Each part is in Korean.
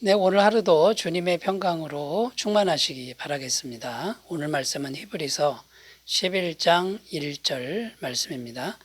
네, 오늘 하루도 주님의 평강으로 충만하시기 바라겠습니다. 오늘 말씀은 히브리서 11장 1절 말씀입니다.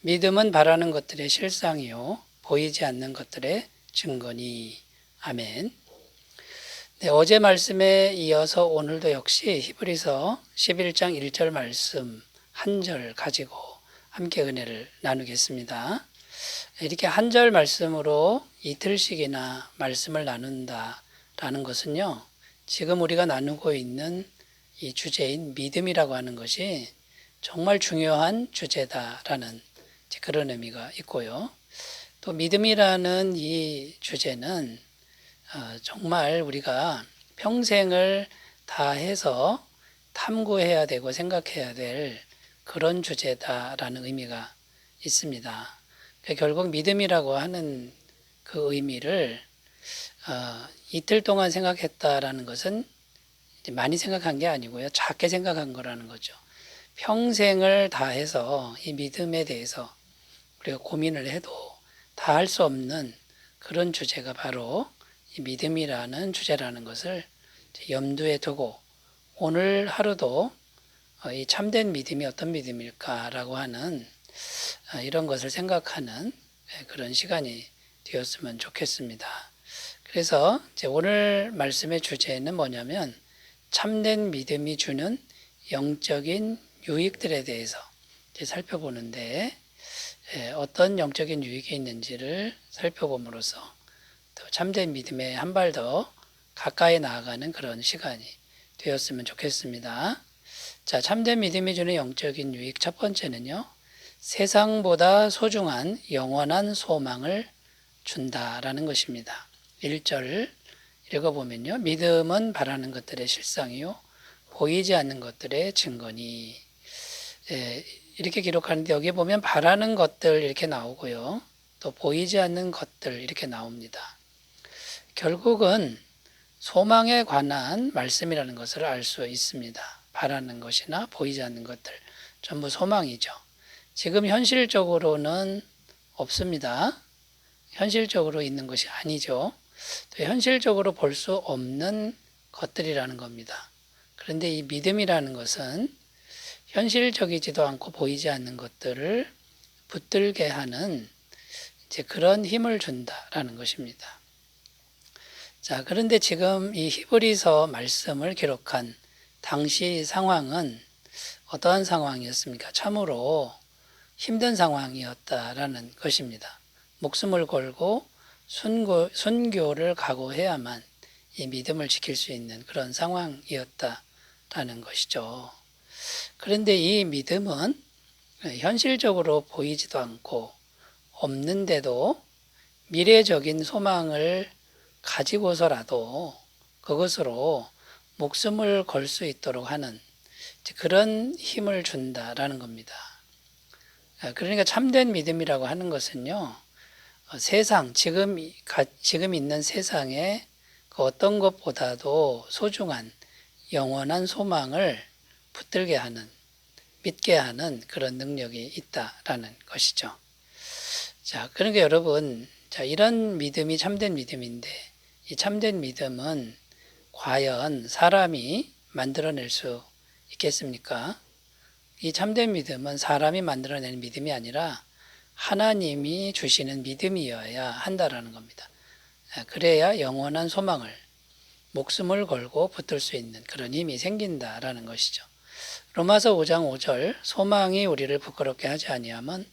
믿음은 바라는 것들의 실상이요 보이지 않는 것들의 증거니. 아멘. 네, 어제 말씀에 이어서 오늘도 역시 히브리서 11장 1절 말씀 한 절 가지고 함께 은혜를 나누겠습니다. 이렇게 한 절 말씀으로 이틀씩이나 말씀을 나눈다라는 것은요, 지금 우리가 나누고 있는 이 주제인 믿음이라고 하는 것이 정말 중요한 주제다라는 그런 의미가 있고요. 또 믿음이라는 이 주제는 정말 우리가 평생을 다해서 탐구해야 되고 생각해야 될 그런 주제다라는 의미가 있습니다. 결국 믿음이라고 하는 그 의미를 이틀 동안 생각했다라는 것은 많이 생각한 게 아니고요. 작게 생각한 거라는 거죠. 평생을 다해서 이 믿음에 대해서 우리가 고민을 해도 다 할 수 없는 그런 주제가 바로 이 믿음이라는 주제라는 것을 염두에 두고 오늘 하루도 이 참된 믿음이 어떤 믿음일까라고 하는 이런 것을 생각하는 그런 시간이 되었으면 좋겠습니다. 그래서 오늘 말씀의 주제는 뭐냐면 참된 믿음이 주는 영적인 유익들에 대해서 살펴보는데 어떤 영적인 유익이 있는지를 살펴봄으로써 또 참된 믿음에 한 발 더 가까이 나아가는 그런 시간이 되었으면 좋겠습니다. 자, 참된 믿음이 주는 영적인 유익 첫 번째는요. 세상보다 소중한 영원한 소망을 준다라는 것입니다. 1절 읽어보면요. 믿음은 바라는 것들의 실상이요 보이지 않는 것들의 증거니. 이렇게 기록하는데 여기 보면 바라는 것들 이렇게 나오고요. 또 보이지 않는 것들 이렇게 나옵니다. 결국은 소망에 관한 말씀이라는 것을 알 수 있습니다. 바라는 것이나 보이지 않는 것들 전부 소망이죠. 지금 현실적으로는 없습니다. 현실적으로 있는 것이 아니죠. 또 현실적으로 볼 수 없는 것들이라는 겁니다. 그런데 이 믿음이라는 것은 현실적이지도 않고 보이지 않는 것들을 붙들게 하는 그런 힘을 준다라는 것입니다. 자, 그런데 지금 이 히브리서 말씀을 기록한 당시 상황은 어떠한 상황이었습니까? 참으로 힘든 상황이었다라는 것입니다. 목숨을 걸고 순교를 각오해야만 이 믿음을 지킬 수 있는 그런 상황이었다라는 것이죠. 그런데 이 믿음은 현실적으로 보이지도 않고 없는데도 미래적인 소망을 가지고서라도 그것으로 목숨을 걸 수 있도록 하는 그런 힘을 준다라는 겁니다. 그러니까 참된 믿음이라고 하는 것은요, 세상, 지금 있는 세상에 그 어떤 것보다도 소중한 영원한 소망을 붙들게 하는, 믿게 하는 그런 능력이 있다라는 것이죠. 자, 그러니까 여러분, 자, 이런 믿음이 참된 믿음인데, 이 참된 믿음은 과연 사람이 만들어낼 수 있겠습니까? 이 참된 믿음은 사람이 만들어내는 믿음이 아니라 하나님이 주시는 믿음이어야 한다라는 겁니다. 그래야 영원한 소망을 목숨을 걸고 붙들 수 있는 그런 힘이 생긴다라는 것이죠. 로마서 5장 5절 소망이 우리를 부끄럽게 하지 아니함은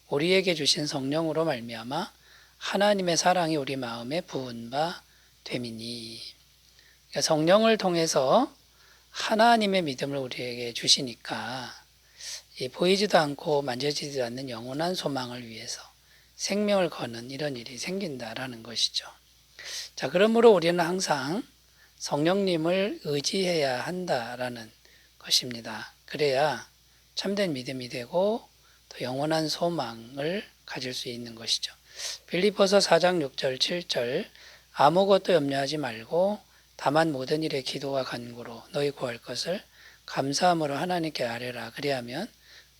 우리에게 주신 성령으로 말미암아 하나님의 사랑이 우리 마음에 부은 바 됨이니. 그러니까 성령을 통해서 하나님의 믿음을 우리에게 주시니까 이 보이지도 않고 만져지지도 않는 영원한 소망을 위해서 생명을 거는 이런 일이 생긴다라는 것이죠. 자, 그러므로 우리는 항상 성령님을 의지해야 한다라는 것입니다. 그래야 참된 믿음이 되고 또 영원한 소망을 가질 수 있는 것이죠. 빌립보서 4장 6절 7절 아무것도 염려하지 말고 다만 모든 일에 기도와 간구로 너희 구할 것을 감사함으로 하나님께 아뢰라. 그리하면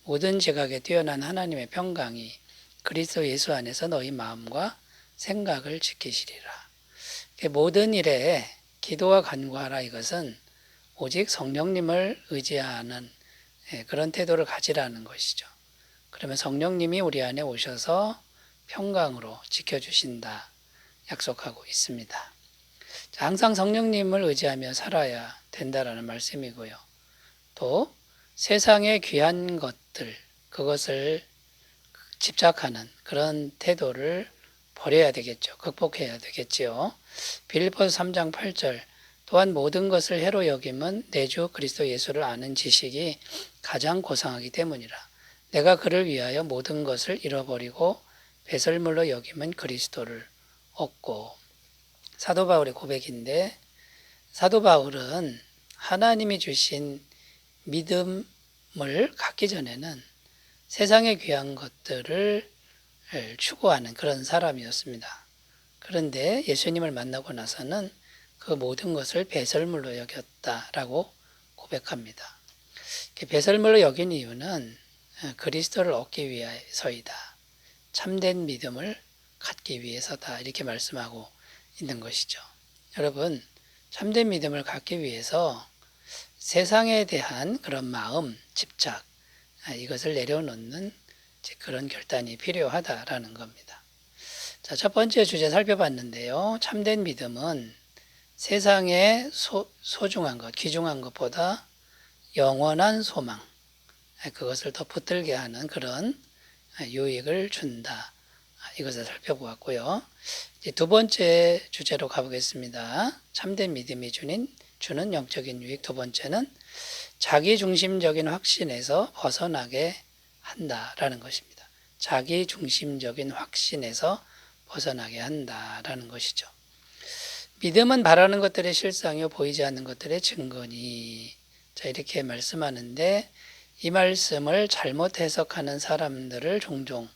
모든 지각에 뛰어난 하나님의 평강이 그리스도 예수 안에서 너희 마음과 생각을 지키시리라. 모든 일에 기도와 간구하라, 이것은 오직 성령님을 의지하는 그런 태도를 가지라는 것이죠. 그러면 성령님이 우리 안에 오셔서 평강으로 지켜주신다 약속하고 있습니다. 항상 성령님을 의지하며 살아야 된다라는 말씀이고요. 또 세상의 귀한 것들, 그것을 집착하는 그런 태도를 버려야 되겠죠. 극복해야 되겠지요. 빌립보서 3장 8절, 또한 모든 것을 해로 여김은 내 주 그리스도 예수를 아는 지식이 가장 고상하기 때문이라. 내가 그를 위하여 모든 것을 잃어버리고 배설물로 여김은 그리스도를 얻고. 사도 바울의 고백인데, 사도 바울은 하나님이 주신 믿음을 갖기 전에는 세상의 귀한 것들을 추구하는 그런 사람이었습니다. 그런데 예수님을 만나고 나서는 그 모든 것을 배설물로 여겼다라고 고백합니다. 배설물로 여긴 이유는 그리스도를 얻기 위해서이다. 참된 믿음을 갖기 위해서다. 이렇게 말씀하고 있는 것이죠. 여러분, 참된 믿음을 갖기 위해서 세상에 대한 그런 마음, 집착, 이것을 내려놓는 그런 결단이 필요하다라는 겁니다. 자, 첫 번째 주제 살펴봤는데요. 참된 믿음은 세상에 소중한 것, 귀중한 것보다 영원한 소망, 그것을 더 붙들게 하는 그런 유익을 준다. 이것을 살펴보았고요. 이제 두 번째 주제로 가보겠습니다. 참된 믿음이 주는 영적인 유익. 두 번째는 자기중심적인 확신에서 벗어나게 한다라는 것입니다. 자기중심적인 확신에서 벗어나게 한다라는 것이죠. 믿음은 바라는 것들의 실상이요 보이지 않는 것들의 증거니. 자, 이렇게 말씀하는데 이 말씀을 잘못 해석하는 사람들을 종종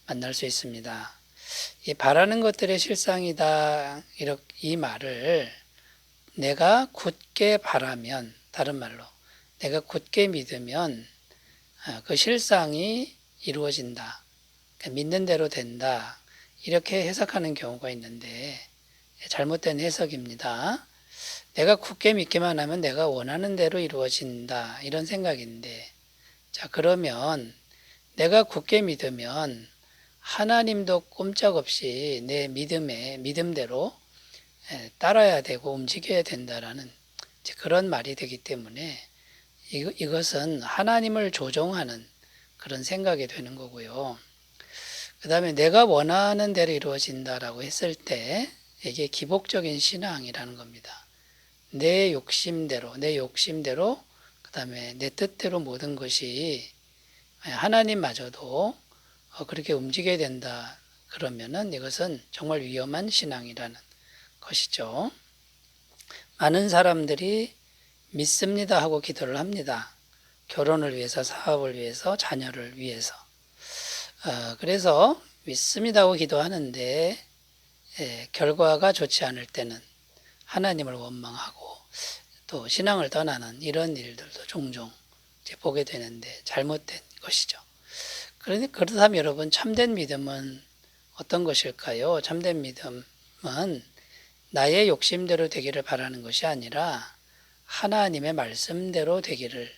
만날 수 있습니다. 이 바라는 것들의 실상이다, 이 말을 내가 굳게 바라면, 다른 말로 내가 굳게 믿으면 그 실상이 이루어진다, 믿는 대로 된다, 이렇게 해석하는 경우가 있는데 잘못된 해석입니다. 내가 굳게 믿기만 하면 내가 원하는 대로 이루어진다, 이런 생각인데, 자, 그러면 내가 굳게 믿으면 하나님도 꼼짝없이 내 믿음대로 따라야 되고 움직여야 된다라는 그런 말이 되기 때문에 이것은 하나님을 조종하는 그런 생각이 되는 거고요. 그 다음에 내가 원하는 대로 이루어진다라고 했을 때 이게 기복적인 신앙이라는 겁니다. 내 욕심대로, 그 다음에 내 뜻대로 모든 것이 하나님마저도 그렇게 움직여야 된다. 그러면은 이것은 정말 위험한 신앙이라는 것이죠. 많은 사람들이 믿습니다 하고 기도를 합니다. 결혼을 위해서, 사업을 위해서, 자녀를 위해서. 그래서 믿습니다 하고 기도하는데 결과가 좋지 않을 때는 하나님을 원망하고 또 신앙을 떠나는 이런 일들도 종종 보게 되는데 잘못된 것이죠. 그렇다면 여러분, 참된 믿음은 어떤 것일까요? 참된 믿음은 나의 욕심대로 되기를 바라는 것이 아니라 하나님의 말씀대로 되기를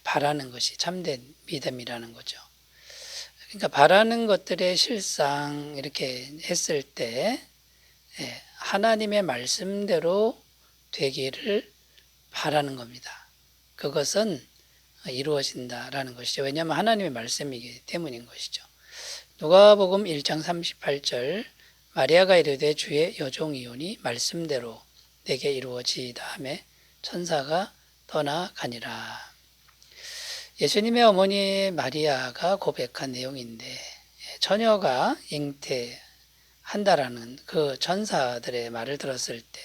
바라는 것이 참된 믿음이라는 거죠. 그러니까 바라는 것들의 실상 이렇게 했을 때 하나님의 말씀대로 되기를 바라는 겁니다. 그것은 이루어진다라는 것이죠. 왜냐하면 하나님의 말씀이기 때문인 것이죠. 누가복음 1장 38절, 마리아가 이르되 주의 여종이오니 말씀대로 내게 이루어지이다 하매 천사가 떠나가니라. 예수님의 어머니 마리아가 고백한 내용인데 처녀가 잉태한다라는 그 천사들의 말을 들었을 때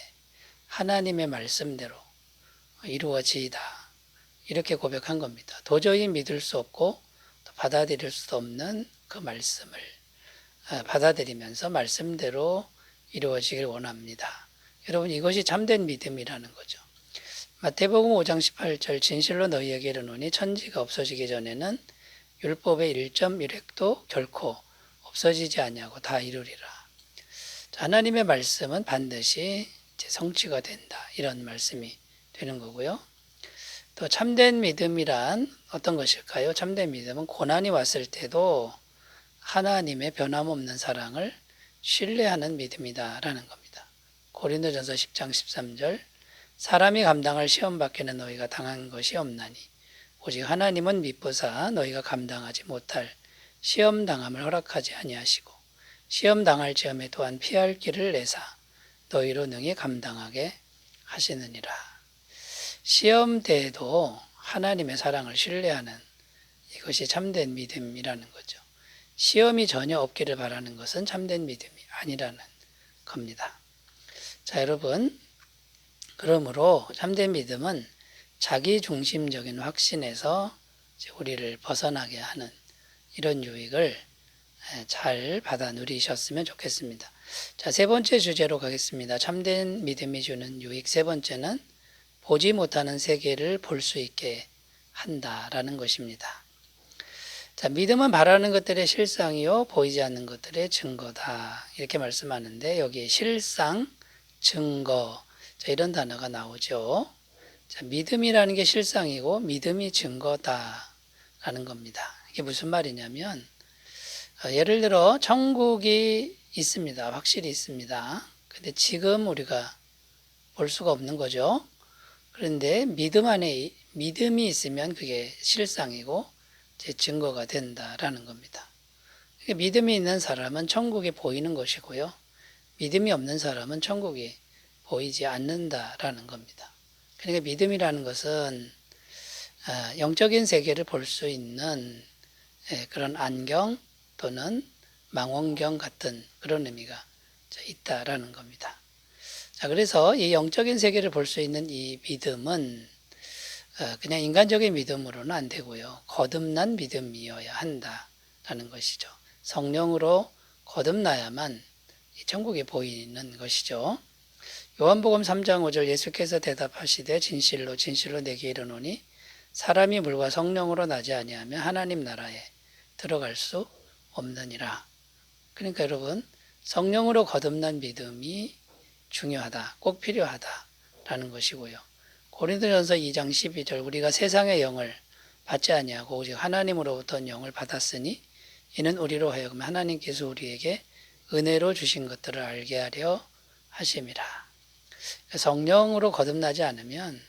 하나님의 말씀대로 이루어지이다, 이렇게 고백한 겁니다. 도저히 믿을 수 없고 받아들일 수 없는 그 말씀을 받아들이면서 말씀대로 이루어지길 원합니다. 여러분, 이것이 참된 믿음이라는 거죠. 마태복음 5장 18절, 진실로 너희에게 이르노니 천지가 없어지기 전에는 율법의 1.1획도 결코 없어지지 아니하고 다 이루리라. 자, 하나님의 말씀은 반드시 이제 성취가 된다. 이런 말씀이 되는 거고요. 또 참된 믿음이란 어떤 것일까요? 참된 믿음은 고난이 왔을 때도 하나님의 변함없는 사랑을 신뢰하는 믿음이다라는 겁니다. 고린도전서 10장 13절 사람이 감당할 시험 밖에는 너희가 당한 것이 없나니 오직 하나님은 미쁘사 너희가 감당하지 못할 시험 당함을 허락하지 아니하시고 시험 당할 즈음에 또한 피할 길을 내사 너희로 능히 감당하게 하시느니라. 시험 때에도 하나님의 사랑을 신뢰하는 이것이 참된 믿음이라는 거죠. 시험이 전혀 없기를 바라는 것은 참된 믿음이 아니라는 겁니다. 자, 여러분, 그러므로 참된 믿음은 자기 중심적인 확신에서 우리를 벗어나게 하는 이런 유익을 잘 받아 누리셨으면 좋겠습니다. 자, 세 번째 주제로 가겠습니다. 참된 믿음이 주는 유익 세 번째는 보지 못하는 세계를 볼 수 있게 한다라는 것입니다. 자, 믿음은 바라는 것들의 실상이요 보이지 않는 것들의 증거다. 이렇게 말씀하는데 여기 실상, 증거 자, 이런 단어가 나오죠. 자, 믿음이라는 게 실상이고 믿음이 증거다라는 겁니다. 이게 무슨 말이냐면 예를 들어 천국이 있습니다. 확실히 있습니다. 근데 지금 우리가 볼 수가 없는 거죠. 그런데 믿음 안에 믿음이 있으면 그게 실상이고 제 증거가 된다라는 겁니다. 믿음이 있는 사람은 천국이 보이는 것이고요. 믿음이 없는 사람은 천국이 보이지 않는다라는 겁니다. 그러니까 믿음이라는 것은 영적인 세계를 볼 수 있는 그런 안경 또는 망원경 같은 그런 의미가 있다라는 겁니다. 자, 그래서 이 영적인 세계를 볼 수 있는 이 믿음은 그냥 인간적인 믿음으로는 안 되고요. 거듭난 믿음이어야 한다라는 것이죠. 성령으로 거듭나야만 천국이 보이는 것이죠. 요한복음 3장 5절 예수께서 대답하시되 진실로 진실로 내게 이르노니 사람이 물과 성령으로 나지 아니하면 하나님 나라에 들어갈 수 없느니라. 그러니까 여러분 성령으로 거듭난 믿음이 중요하다. 꼭 필요하다라는 것이고요. 고린도전서 2장 12절 우리가 세상의 영을 받지 아니하고 오직 하나님으로부터 영을 받았으니 이는 우리로 하여금 하나님께서 우리에게 은혜로 주신 것들을 알게 하려 하심이라. 성령으로 거듭나지 않으면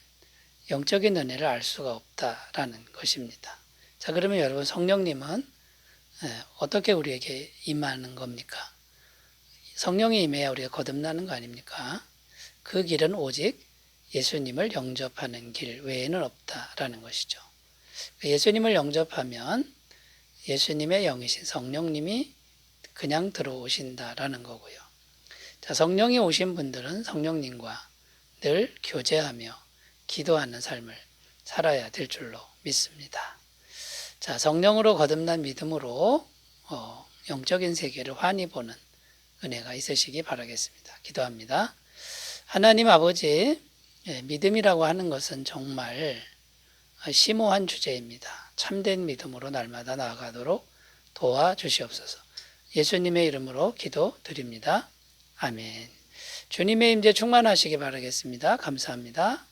영적인 은혜를 알 수가 없다라는 것입니다. 자, 그러면 여러분 성령님은 어떻게 우리에게 임하는 겁니까? 성령이 임해야 우리가 거듭나는 거 아닙니까? 그 길은 오직 예수님을 영접하는 길 외에는 없다라는 것이죠. 예수님을 영접하면 예수님의 영이신 성령님이 그냥 들어오신다라는 거고요. 자, 성령이 오신 분들은 성령님과 늘 교제하며 기도하는 삶을 살아야 될 줄로 믿습니다. 자, 성령으로 거듭난 믿음으로 영적인 세계를 환히 보는 은혜가 있으시기 바라겠습니다. 기도합니다. 하나님 아버지, 믿음이라고 하는 것은 정말 심오한 주제입니다. 참된 믿음으로 날마다 나아가도록 도와주시옵소서. 예수님의 이름으로 기도드립니다. 아멘. 주님의 임재 충만하시기 바라겠습니다. 감사합니다.